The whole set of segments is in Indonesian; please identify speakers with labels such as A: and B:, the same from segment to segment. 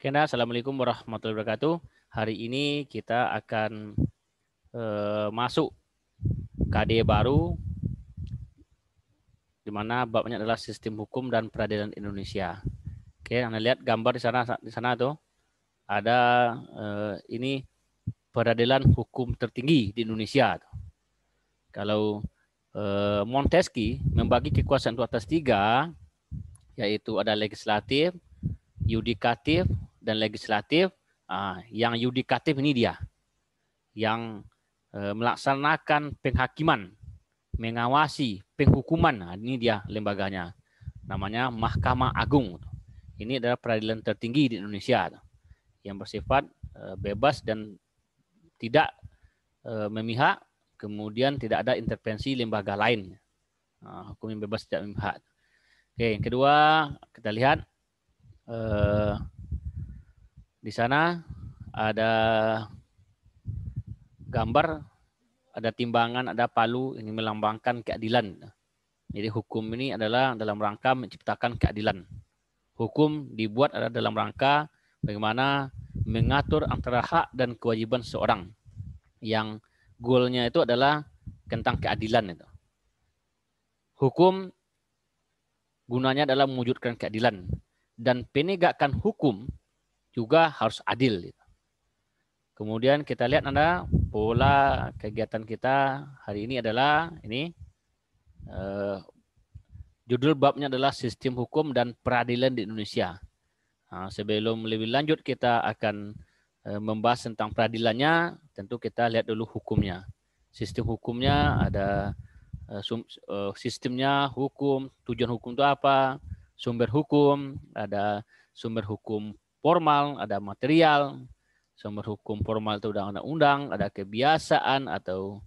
A: Oke, nah, Assalamualaikum warahmatullahi wabarakatuh. Hari ini kita akan masuk KD baru, di mana babnya adalah sistem hukum dan peradilan Indonesia. Oke, Anda lihat gambar di sana tuh ada ini peradilan hukum tertinggi di Indonesia. Kalau Montesquieu membagi kekuasaan itu atas tiga, yaitu ada legislatif, yudikatif, dan legislatif. Yang yudikatif ini dia yang melaksanakan penghakiman, mengawasi penghukuman. Nah, ini dia lembaganya, namanya Mahkamah Agung. Ini adalah peradilan tertinggi di Indonesia yang bersifat bebas dan tidak memihak, kemudian tidak ada intervensi lembaga lain. Hukum yang bebas tidak memihak. Oke, yang kedua kita lihat di sana ada gambar, ada timbangan, ada palu, ini melambangkan keadilan. Jadi hukum ini adalah dalam rangka menciptakan keadilan. Hukum dibuat adalah dalam rangka bagaimana mengatur antara hak dan kewajiban seseorang, yang goalnya itu adalah tentang keadilan. Itu hukum gunanya adalah mewujudkan keadilan, dan penegakan hukum juga harus adil. Kemudian kita lihat Anda, pola kegiatan kita hari ini adalah ini. Judul babnya adalah sistem hukum dan peradilan di Indonesia. Sebelum lebih lanjut kita akan membahas tentang peradilannya, tentu kita lihat dulu hukumnya. Sistem hukumnya ada sistemnya, hukum, tujuan hukum itu apa, sumber hukum, ada sumber hukum formal, ada material. Sumber hukum formal itu undang-undang, ada kebiasaan atau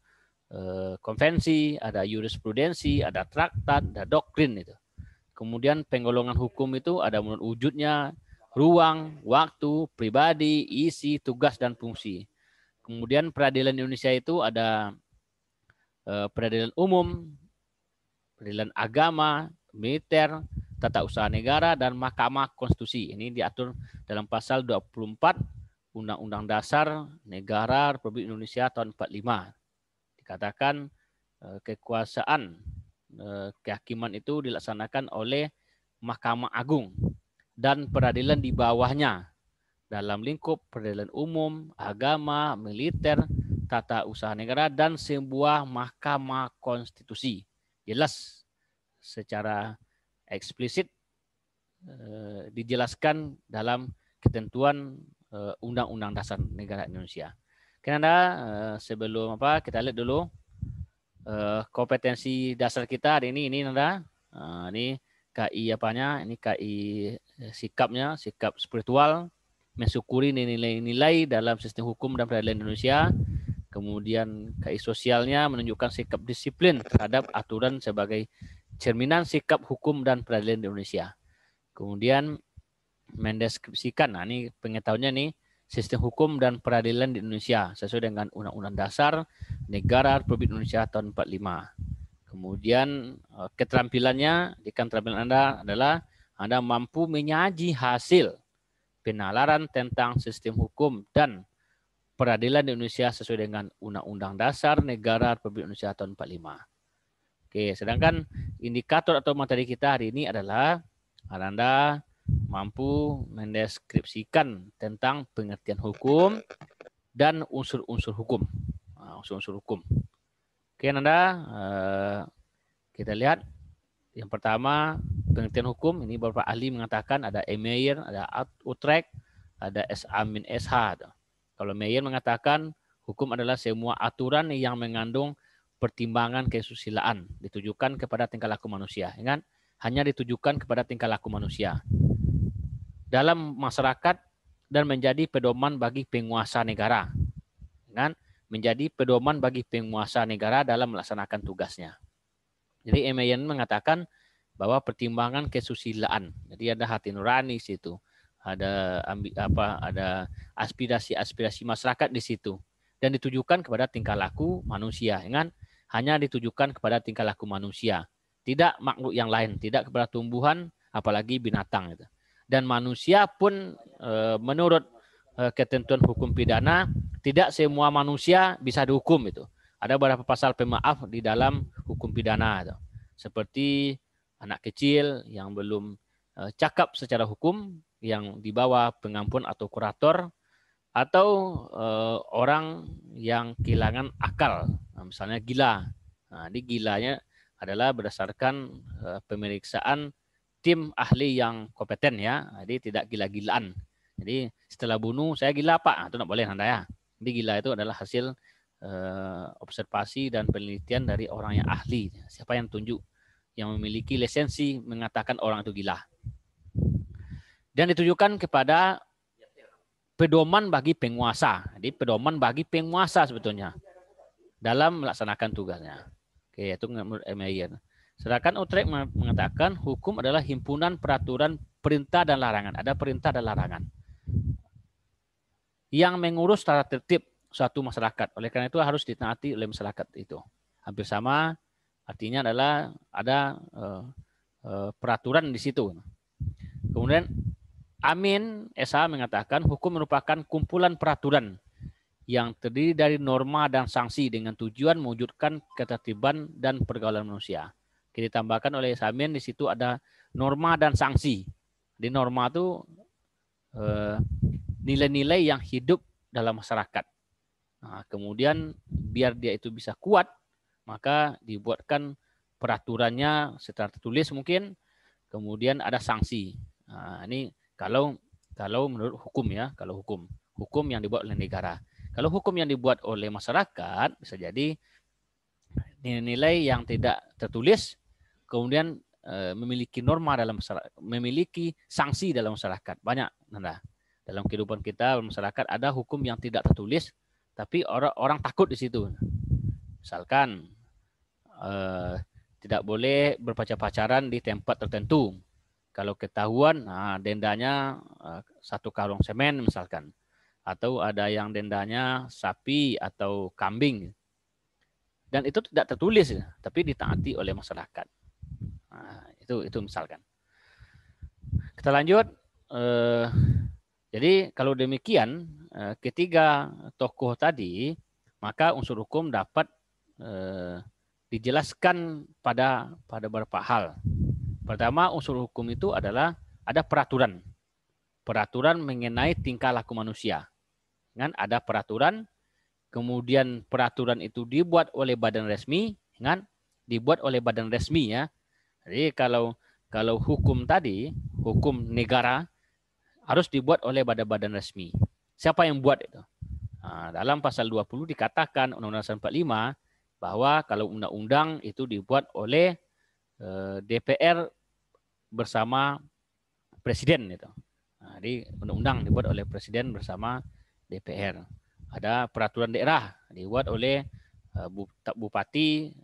A: konvensi, ada jurisprudensi, ada traktat, ada doktrin itu. Kemudian penggolongan hukum itu ada menurut wujudnya, ruang, waktu, pribadi, isi, tugas, dan fungsi. Kemudian peradilan Indonesia itu ada peradilan umum, peradilan agama, militer, tata usaha negara, dan Mahkamah Konstitusi. Ini diatur dalam pasal 24 Undang-Undang Dasar Negara Republik Indonesia tahun 45. Dikatakan kekuasaan kehakiman itu dilaksanakan oleh Mahkamah Agung dan peradilan di bawahnya dalam lingkup peradilan umum, agama, militer, tata usaha negara, dan sebuah Mahkamah Konstitusi. Jelas secara eksplisit dijelaskan dalam ketentuan Undang-Undang Dasar Negara Indonesia. Karena sebelum kita lihat dulu kompetensi dasar kita hari ini Nanda. Ini KI apanya? Ini KI sikapnya, sikap spiritual, mensyukuri nilai-nilai dalam sistem hukum dan peradilan Indonesia. Kemudian KI sosialnya menunjukkan sikap disiplin terhadap aturan sebagai cerminan sikap hukum dan peradilan Indonesia. Kemudian mendeskripsikan, ini pengetahuannya nih, sistem hukum dan peradilan di Indonesia sesuai dengan Undang-Undang Dasar Negara Republik Indonesia tahun 45. Kemudian keterampilannya, di keterampilan Anda adalah Anda mampu menyaji hasil penalaran tentang sistem hukum dan peradilan di Indonesia sesuai dengan Undang-Undang Dasar Negara Republik Indonesia tahun 45. Oke, sedangkan indikator atau materi kita hari ini adalah Anda mampu mendeskripsikan tentang pengertian hukum dan unsur-unsur hukum. Unsur-unsur hukum. Oke, Anda kita lihat yang pertama pengertian hukum. Ini beberapa ahli mengatakan ada E. Meyer, ada Utrecht, ada S. Amin SH. Kalau Meyer mengatakan hukum adalah semua aturan yang mengandung pertimbangan kesusilaan ditujukan kepada tingkah laku manusia. Ingat, hanya ditujukan kepada tingkah laku manusia dalam masyarakat dan menjadi pedoman bagi penguasa negara. Kan? Menjadi pedoman bagi penguasa negara dalam melaksanakan tugasnya. Jadi Emerson mengatakan bahwa pertimbangan kesusilaan. Jadi ada hati nurani di situ. Ada aspirasi-aspirasi masyarakat di situ dan ditujukan kepada tingkah laku manusia. Kan? Hanya ditujukan kepada tingkah laku manusia. Tidak makhluk yang lain, tidak kepada tumbuhan apalagi binatang itu. Dan manusia pun menurut ketentuan hukum pidana tidak semua manusia bisa dihukum itu. Ada beberapa pasal pemaaf di dalam hukum pidana itu. Seperti anak kecil yang belum cakap secara hukum yang di bawah pengampun atau kurator, atau orang yang kehilangan akal, misalnya gila. Nah, di gilanya adalah berdasarkan pemeriksaan tim ahli yang kompeten ya. Jadi tidak gila-gilaan. Jadi setelah bunuh saya gila Pak, nah, itu tidak boleh Anda ya. Jadi gila itu adalah hasil observasi dan penelitian dari orang yang ahli. Siapa yang tunjuk, yang memiliki lisensi mengatakan orang itu gila. Dan ditujukan kepada pedoman bagi penguasa. Jadi pedoman bagi penguasa sebetulnya dalam melaksanakan tugasnya. Oke, itu menurut Meyer. Sedangkan Utrecht mengatakan hukum adalah himpunan peraturan perintah dan larangan. Ada perintah dan larangan yang mengurus tata tertib suatu masyarakat. Oleh karena itu harus ditaati oleh masyarakat itu. Hampir sama, artinya adalah ada peraturan di situ. Kemudian Amin Esa mengatakan hukum merupakan kumpulan peraturan yang terdiri dari norma dan sanksi dengan tujuan mewujudkan ketertiban dan pergaulan manusia. Kita tambahkan oleh Samin di situ ada norma dan sanksi. Di norma itu nilai-nilai yang hidup dalam masyarakat. Nah, kemudian biar dia itu bisa kuat, maka dibuatkan peraturannya secara tertulis mungkin. Kemudian ada sanksi. Nah, ini kalau menurut hukum ya, kalau hukum yang dibuat oleh negara. Kalau hukum yang dibuat oleh masyarakat bisa jadi nilai-nilai yang tidak tertulis, kemudian memiliki norma dalam masyarakat, memiliki sanksi dalam masyarakat. Banyak, Nanda. Dalam kehidupan kita masyarakat ada hukum yang tidak tertulis, tapi orang takut di situ. Misalkan tidak boleh berpacar-pacaran di tempat tertentu. Kalau ketahuan, dendanya 1 karung semen misalkan. Atau ada yang dendanya sapi atau kambing. Dan itu tidak tertulis, tapi ditaati oleh masyarakat. Nah, itu misalkan. Kita lanjut. Jadi kalau demikian, ketiga tokoh tadi, maka unsur hukum dapat dijelaskan pada beberapa hal. Pertama, unsur hukum itu adalah ada peraturan. Peraturan mengenai tingkah laku manusia. Kan ada peraturan, kemudian peraturan itu dibuat oleh badan resmi, kan? Dibuat oleh badan resmi ya. Jadi kalau hukum tadi, hukum negara harus dibuat oleh badan resmi. Siapa yang buat itu? Nah, dalam pasal 20 dikatakan Undang-Undang 45 bahwa kalau undang-undang itu dibuat oleh DPR bersama presiden itu. Nah, jadi undang-undang dibuat oleh presiden bersama DPR. Ada peraturan daerah dibuat oleh bupati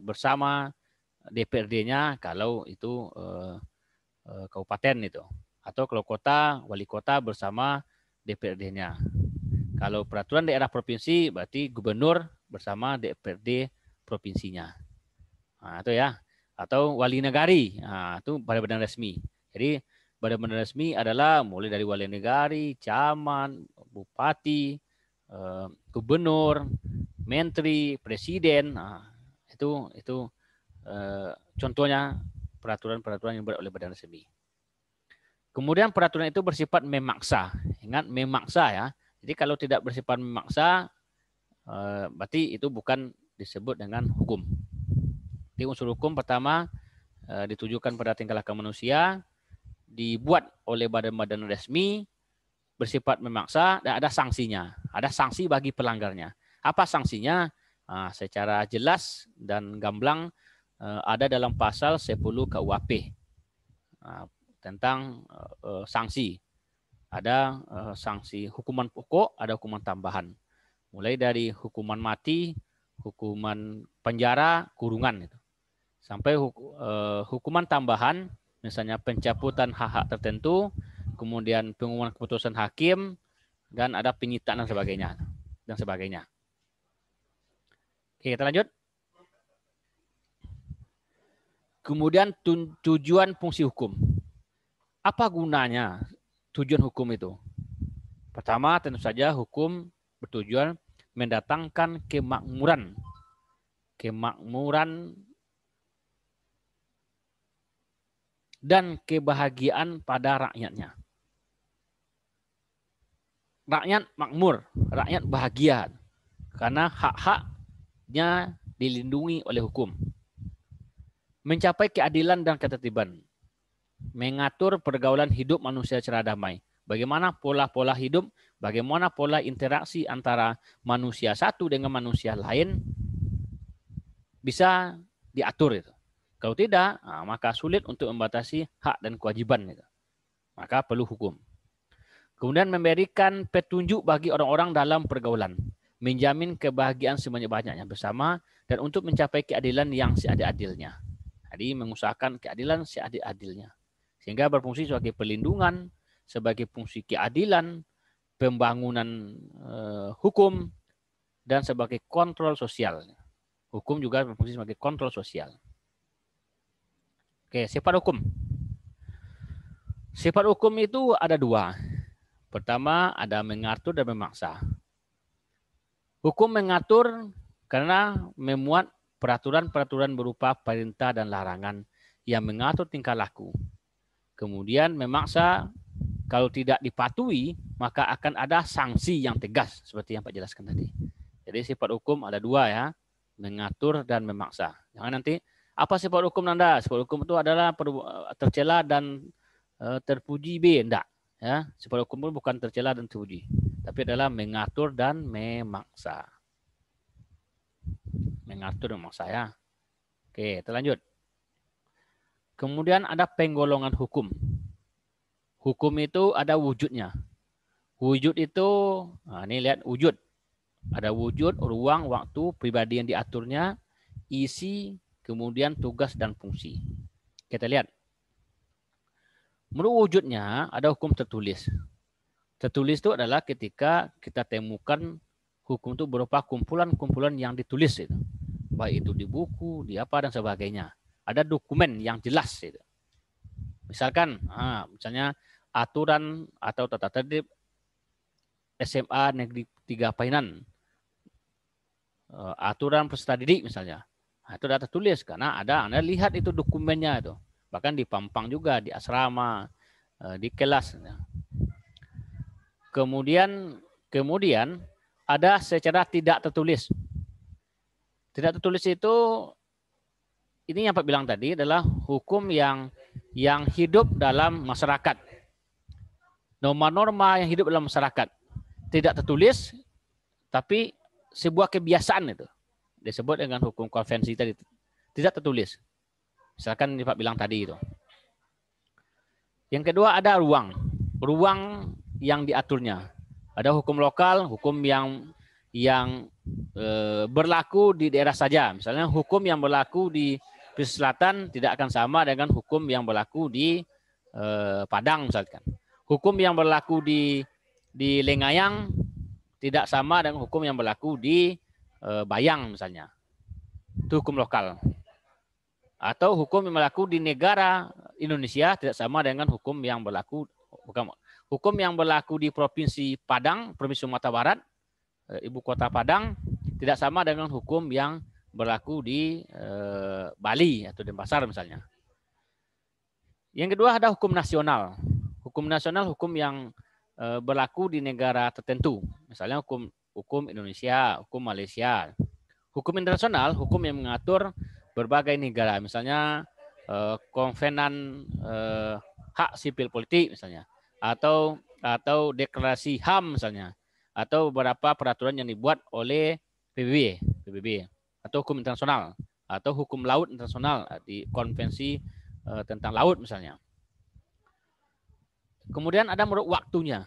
A: bersama DPRD-nya kalau itu kabupaten itu. Atau kalau kota, wali kota bersama DPRD-nya. Kalau peraturan daerah provinsi berarti gubernur bersama DPRD provinsinya. Nah, itu ya. Atau wali negari, nah, itu badan resmi. Jadi badan resmi adalah mulai dari wali negari, camat, bupati, gubernur, menteri, presiden. Nah, itu contohnya peraturan-peraturan yang dibuat oleh badan resmi. Kemudian peraturan itu bersifat memaksa. Ingat memaksa ya. Jadi kalau tidak bersifat memaksa, berarti itu bukan disebut dengan hukum. Di unsur hukum pertama ditujukan pada tingkah laku manusia, dibuat oleh badan-badan resmi, bersifat memaksa, dan ada sanksinya. Ada sanksi bagi pelanggarnya. Apa sanksinya? Secara jelas dan gamblang ada dalam pasal 10 KUHP tentang sanksi. Ada sanksi hukuman pokok, ada hukuman tambahan. Mulai dari hukuman mati, hukuman penjara, kurungan itu. Sampai hukuman tambahan, misalnya pencabutan hak-hak tertentu, kemudian pengumuman keputusan hakim, dan ada penyitaan dan sebagainya. Oke, kita lanjut. Kemudian tujuan fungsi hukum. Apa gunanya tujuan hukum itu? Pertama, tentu saja hukum bertujuan mendatangkan kemakmuran. Kemakmuran dan kebahagiaan pada rakyatnya. Rakyat makmur, rakyat bahagia. Karena hak-haknya dilindungi oleh hukum. Mencapai keadilan dan ketertiban. Mengatur pergaulan hidup manusia secara damai. Bagaimana pola-pola hidup, bagaimana pola interaksi antara manusia satu dengan manusia lain bisa diatur itu. Kalau tidak, maka sulit untuk membatasi hak dan kewajiban itu. Maka perlu hukum. Kemudian memberikan petunjuk bagi orang-orang dalam pergaulan, menjamin kebahagiaan sebanyak-banyaknya bersama dan untuk mencapai keadilan yang seadil-adilnya. Jadi mengusahakan keadilan seadil-adilnya. Sehingga berfungsi sebagai perlindungan, sebagai fungsi keadilan, pembangunan hukum, dan sebagai kontrol sosial. Hukum juga berfungsi sebagai kontrol sosial. Oke, sifat hukum. Sifat hukum itu ada dua. Pertama, ada mengatur dan memaksa. Hukum mengatur karena memuat peraturan-peraturan berupa perintah dan larangan yang mengatur tingkah laku. Kemudian memaksa, kalau tidak dipatuhi, maka akan ada sanksi yang tegas, seperti yang Pak jelaskan tadi. Jadi sifat hukum ada dua ya, mengatur dan memaksa. Jangan nanti, apa sifat hukum Nanda? Sifat hukum itu adalah tercela dan terpuji B, enggak. Ya, sifat hukum itu bukan tercela dan terpuji, tapi adalah mengatur dan memaksa. Mengatur dan memaksa ya. Oke, kita lanjut. Kemudian ada penggolongan hukum. Hukum itu ada wujudnya. Wujud itu, nah ini lihat wujud. Ada wujud, ruang, waktu, pribadi yang diaturnya, isi, kemudian tugas dan fungsi. Kita lihat. Menurut wujudnya ada hukum tertulis. Tertulis itu adalah ketika kita temukan hukum itu berupa kumpulan-kumpulan yang ditulis itu. Baik itu di buku, di apa dan sebagainya. Ada dokumen yang jelas itu. Misalkan, misalnya aturan atau tata tertib SMA Negeri 3 Painan. Aturan peserta didik misalnya. Nah, itu sudah tertulis karena ada, Anda lihat itu dokumennya itu. Bahkan di Pampang juga, di asrama, di kelas. Kemudian ada secara tidak tertulis. Tidak tertulis itu, ini yang Pak bilang tadi adalah hukum yang hidup dalam masyarakat. Norma-norma yang hidup dalam masyarakat. Tidak tertulis, tapi sebuah kebiasaan itu. Disebut dengan hukum konvensi tadi. Tidak tertulis. Misalkan Pak bilang tadi itu. Yang kedua ada ruang. Ruang yang diaturnya. Ada hukum lokal, hukum yang berlaku di daerah saja. Misalnya hukum yang berlaku di pesisir selatan tidak akan sama dengan hukum yang berlaku di Padang misalkan. Hukum yang berlaku di Lengayang tidak sama dengan hukum yang berlaku di Bayang misalnya. Itu hukum lokal. Atau hukum yang berlaku di negara Indonesia tidak sama dengan hukum yang berlaku di Provinsi Padang, Provinsi Sumatera Barat, ibu kota Padang, tidak sama dengan hukum yang berlaku di Bali atau Denpasar misalnya. Yang kedua ada hukum nasional. Hukum nasional hukum yang berlaku di negara tertentu. Misalnya hukum Indonesia, hukum Malaysia. Hukum internasional, hukum yang mengatur berbagai negara. Misalnya konvenan hak sipil politik misalnya. Atau deklarasi HAM misalnya. Atau beberapa peraturan yang dibuat oleh PBB. Atau hukum internasional. Atau hukum laut internasional di konvensi tentang laut misalnya. Kemudian ada menurut waktunya.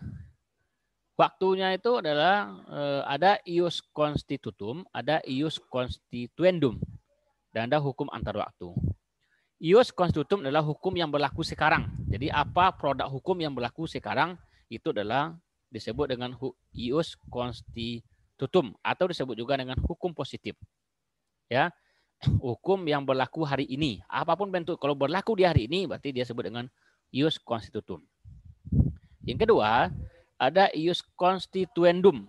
A: Waktunya itu adalah ada ius constitutum, ada ius constituendum, dan ada hukum antar waktu. Ius constitutum adalah hukum yang berlaku sekarang. Jadi apa produk hukum yang berlaku sekarang itu adalah disebut dengan ius constitutum atau disebut juga dengan hukum positif. Ya, hukum yang berlaku hari ini. Apapun bentuk, kalau berlaku di hari ini berarti dia sebut dengan ius constitutum. Yang kedua, ada ius constituendum,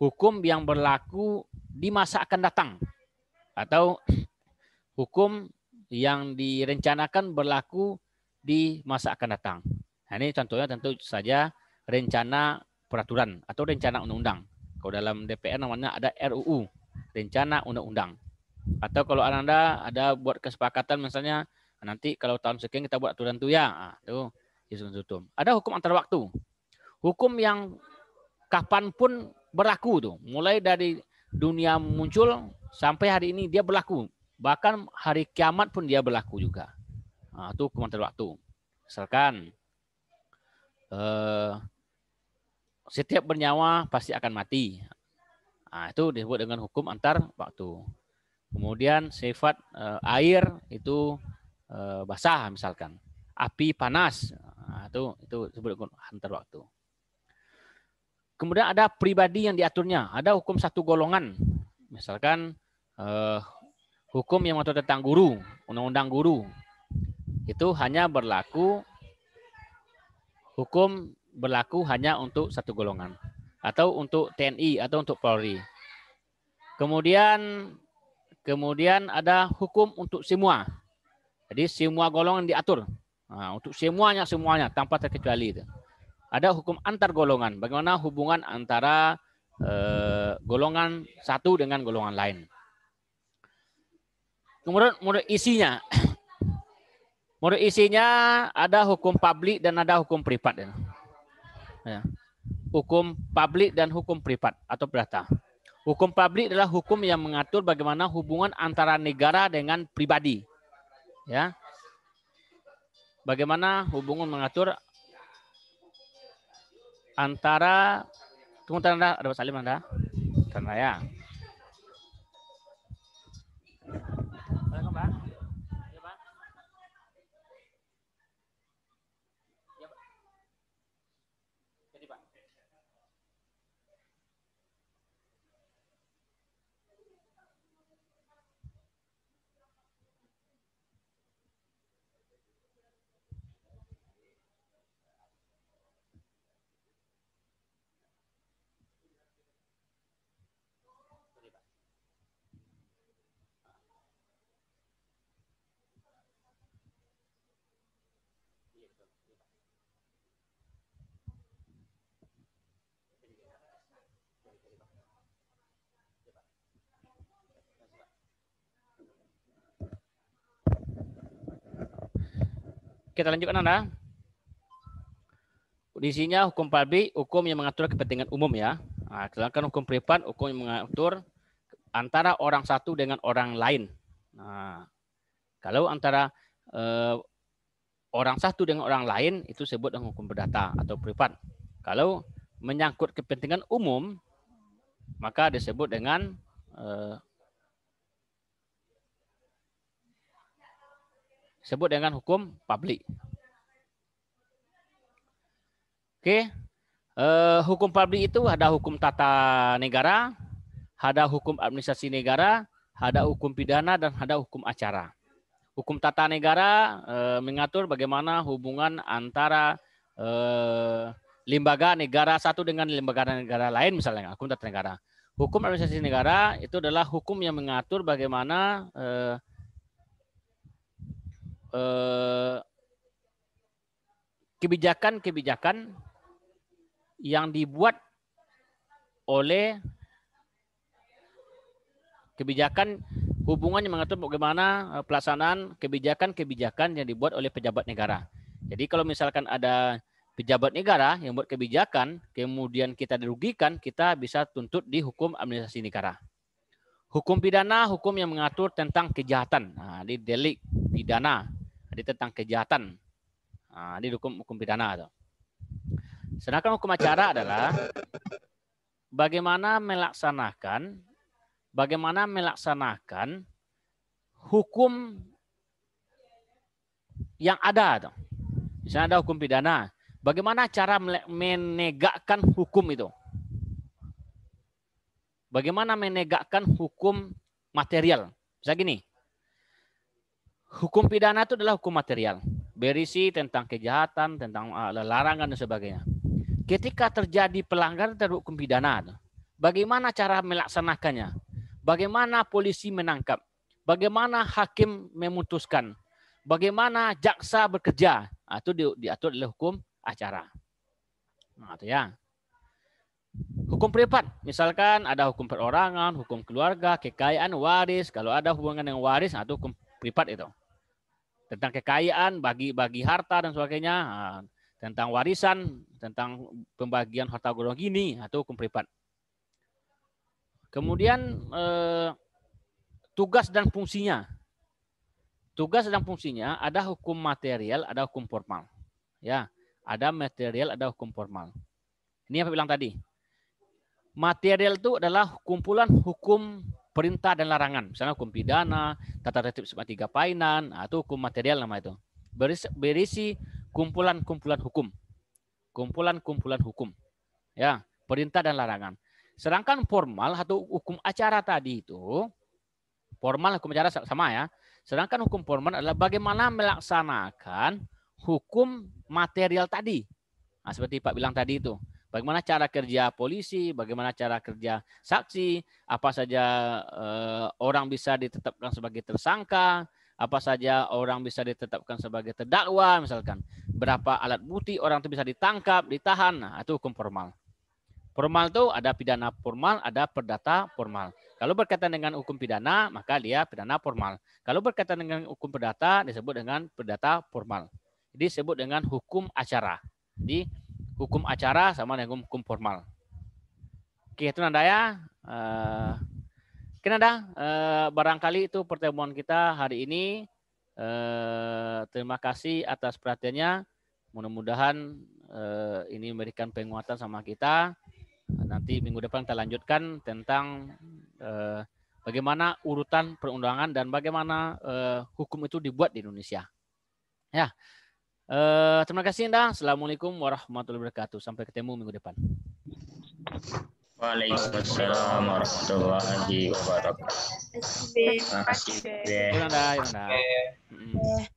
A: hukum yang berlaku di masa akan datang atau hukum yang direncanakan berlaku di masa akan datang. Nah, ini contohnya tentu saja rencana peraturan atau rencana undang-undang. Kalau dalam DPR namanya ada RUU, rencana undang-undang. Atau kalau Anda ada buat kesepakatan misalnya nanti kalau tahun sekian kita buat aturan itu ya, nah, itu ius constitutum. Ada hukum antar waktu. Hukum yang kapanpun berlaku tuh, mulai dari dunia muncul sampai hari ini dia berlaku, bahkan hari kiamat pun dia berlaku juga. Nah, itu hukum antar waktu. Misalkan setiap bernyawa pasti akan mati. Nah, itu disebut dengan hukum antar waktu. Kemudian sifat air itu basah misalkan, api panas, nah, itu disebut antar waktu. Kemudian ada pribadi yang diaturnya, ada hukum satu golongan, misalkan hukum yang mengatur tentang guru, undang-undang guru, itu hanya berlaku, hukum berlaku hanya untuk satu golongan, atau untuk TNI atau untuk Polri. Kemudian ada hukum untuk semua, jadi semua golongan diatur, nah, untuk semuanya tanpa terkecuali itu. Ada hukum antar golongan, bagaimana hubungan antara golongan satu dengan golongan lain. Kemudian menurut isinya, ada hukum publik dan ada hukum privat. Ya. Hukum publik dan hukum privat atau perdata. Hukum publik adalah hukum yang mengatur bagaimana hubungan antara negara dengan pribadi. Ya. Bagaimana hubungan mengatur antara, tunggu Anda, ada Pak Salim Anda? Tanda ya. Kita lanjutkan Anda. Isinya hukum publik, hukum yang mengatur kepentingan umum ya. Nah, sedangkan hukum privat, hukum yang mengatur antara orang satu dengan orang lain. Nah, kalau antara orang satu dengan orang lain itu disebut dengan hukum perdata atau privat. Kalau menyangkut kepentingan umum maka disebut dengan hukum publik. Oke, hukum publik itu ada hukum tata negara, ada hukum administrasi negara, ada hukum pidana, dan ada hukum acara. Hukum tata negara mengatur bagaimana hubungan antara lembaga negara satu dengan lembaga negara lain, misalnya hukum tata negara. Hukum administrasi negara itu adalah hukum yang mengatur bagaimana kebijakan-kebijakan yang dibuat oleh hubungan yang mengatur bagaimana pelaksanaan kebijakan-kebijakan yang dibuat oleh pejabat negara. Jadi kalau misalkan ada pejabat negara yang buat kebijakan, kemudian kita dirugikan, kita bisa tuntut di hukum administrasi negara. Hukum pidana, hukum yang mengatur tentang kejahatan. Nah, di delik pidana, jadi tentang kejahatan. Nah, di hukum pidana. Sedangkan hukum acara adalah bagaimana melaksanakan hukum yang ada. Misalnya ada hukum pidana, bagaimana cara menegakkan hukum itu? Bagaimana menegakkan hukum material? Misalnya gini, hukum pidana itu adalah hukum material. berisi tentang kejahatan, tentang larangan dan sebagainya. Ketika terjadi pelanggaran terhadap hukum pidana, bagaimana cara melaksanakannya? Bagaimana polisi menangkap? Bagaimana hakim memutuskan? Bagaimana jaksa bekerja? Itu diatur oleh hukum acara. Nah, itu ya. Hukum privat, misalkan ada hukum perorangan, hukum keluarga, kekayaan, waris. Kalau ada hubungan dengan waris, itu hukum privat itu. Tentang kekayaan, bagi harta dan sebagainya, tentang warisan, tentang pembagian harta golongan gini, itu hukum privat. Kemudian tugas dan fungsinya. Tugas dan fungsinya ada hukum material, ada hukum formal. Ya, ada material, ada hukum formal. Ini apa bilang tadi? Material itu adalah kumpulan hukum perintah dan larangan. Misalnya hukum pidana, tata tertib sifat 3 painan, itu hukum material nama itu. Berisi kumpulan-kumpulan hukum. Kumpulan-kumpulan hukum. Ya, perintah dan larangan. Sedangkan formal atau hukum acara tadi itu, formal hukum acara sama ya. Sedangkan hukum formal adalah bagaimana melaksanakan hukum material tadi. Nah, seperti Pak bilang tadi itu. Bagaimana cara kerja polisi, bagaimana cara kerja saksi, apa saja orang bisa ditetapkan sebagai tersangka, apa saja orang bisa ditetapkan sebagai terdakwa, misalkan. Berapa alat bukti orang itu bisa ditangkap, ditahan, nah, itu hukum formal. Formal itu ada pidana formal, ada perdata formal. Kalau berkaitan dengan hukum pidana, maka dia pidana formal. Kalau berkaitan dengan hukum perdata, disebut dengan perdata formal. Jadi disebut dengan hukum acara. Jadi hukum acara sama dengan hukum formal. Oke, itu Nanda ya. Oke Nanda, barangkali itu pertemuan kita hari ini. Terima kasih atas perhatiannya. Mudah-mudahan ini memberikan penguatan sama kita. Nanti minggu depan kita lanjutkan tentang bagaimana urutan perundangan dan bagaimana hukum itu dibuat di Indonesia. Ya, terima kasih Nanda. Assalamualaikum warahmatullahi wabarakatuh. Sampai ketemu minggu depan.
B: Waalaikumsalam warahmatullahi wabarakatuh.
C: Terima kasih.
A: Nanda.